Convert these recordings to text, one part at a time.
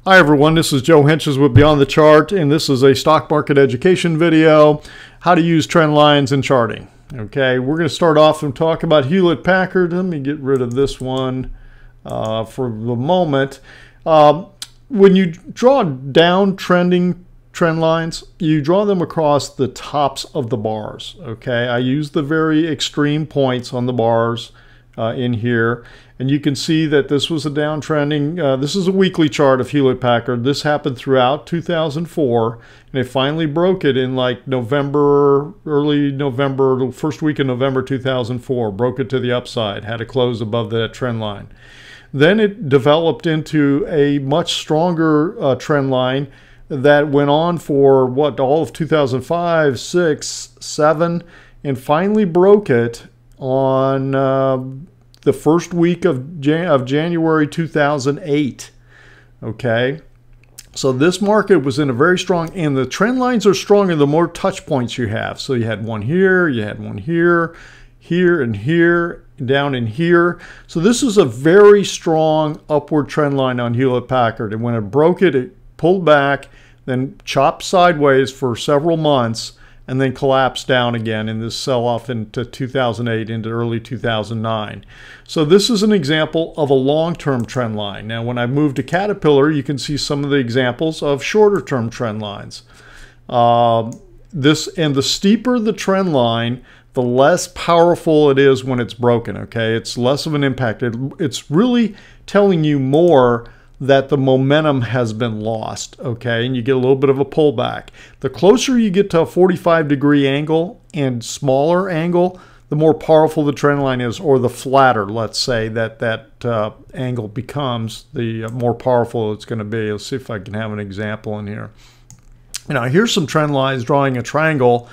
Hi everyone, this is Joe Henches with Beyond the Chart, and this is a stock market education video, how to use trend lines in charting. Okay, we're going to start off and talk about Hewlett-Packard. Let me get rid of this one for the moment. When you draw downtrending trend lines, you draw them across the tops of the bars. Okay, I use the very extreme points on the bars in here, and you can see that this was a downtrending. This is a weekly chart of Hewlett-Packard. This happened throughout 2004, and it finally broke it in like November, early November, the first week of November 2004. Broke it to the upside, had to close above that trend line. Then it developed into a much stronger trend line that went on for what, all of 2005, 6, 7, and finally broke it on the first week of January 2008. Okay, so this market was in a very strong, and the trend lines are stronger the more touch points you have. So you had one here, you had one here, here and here, down in here. So this is a very strong upward trend line on Hewlett-Packard, and when it broke it, it pulled back, then chopped sideways for several months, and then collapsed down again in this sell-off into 2008 into early 2009. So this is an example of a long-term trend line. Now when I move to Caterpillar, you can see some of the examples of shorter-term trend lines. And the steeper the trend line, the less powerful it is when it's broken. Okay, it's less of an impact. It's really telling you more that the momentum has been lost, okay, and you get a little bit of a pullback. The closer you get to a 45-degree angle and smaller angle, the more powerful the trend line is, or the flatter, let's say, that angle becomes, the more powerful it's going to be. Let's see if I can have an example in here. Now, here's some trend lines drawing a triangle.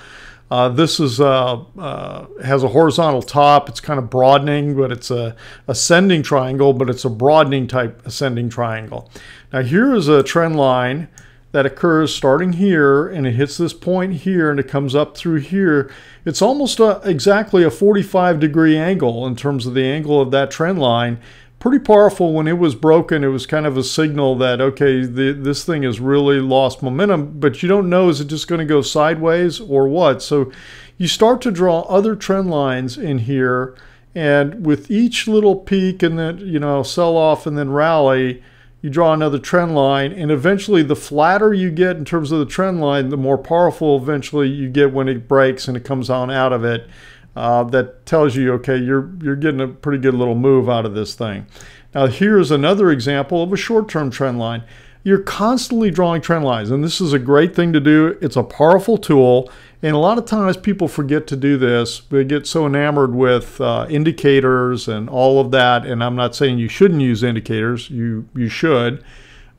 This is has a horizontal top. It's kind of broadening, but it's a ascending triangle, but it's a broadening type ascending triangle. Now here is a trend line that occurs starting here, and it hits this point here, and it comes up through here. It's almost exactly a 45-degree angle in terms of the angle of that trend line. Pretty powerful. When it was broken, it was kind of a signal that, okay, this thing has really lost momentum, but you don't know, is it just going to go sideways or what? So you start to draw other trend lines in here, and with each little peak and then, you know, sell off and then rally, you draw another trend line, and eventually the flatter you get in terms of the trend line, the more powerful eventually you get when it breaks and it comes on out of it. That tells you, okay, you're getting a pretty good little move out of this thing. Now here's another example of a short-term trend line. You're constantly drawing trend lines, and this is a great thing to do. It's a powerful tool, and a lot of times people forget to do this. They get so enamored with indicators and all of that, and I'm not saying you shouldn't use indicators. You should,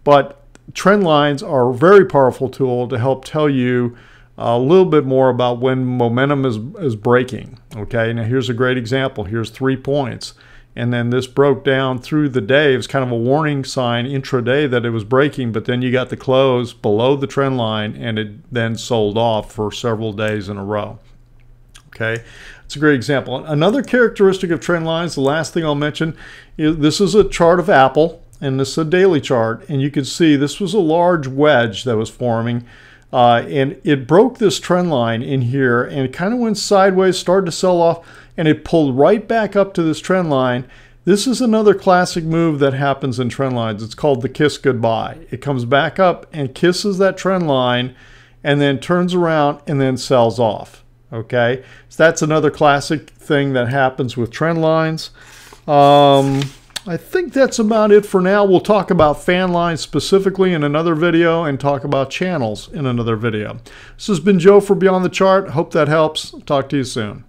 but trend lines are a very powerful tool to help tell you a little bit more about when momentum is breaking. Okay, now here's a great example. Here's 3 points, and then this broke down through the day. It was kind of a warning sign intraday that it was breaking, but then you got the close below the trend line, and it then sold off for several days in a row. Okay, it's a great example. Another characteristic of trend lines, the last thing I'll mention, is this is a chart of Apple, and this is a daily chart, and you can see this was a large wedge that was forming. And it broke this trend line in here, and it kind of went sideways, started to sell off, and it pulled right back up to this trend line. This is another classic move that happens in trend lines. It's called the kiss goodbye. It comes back up and kisses that trend line, and then turns around and then sells off. Okay, so that's another classic thing that happens with trend lines. I think that's about it for now. We'll talk about fan lines specifically in another video, and talk about channels in another video. This has been Joe for Beyond the Chart. Hope that helps. Talk to you soon.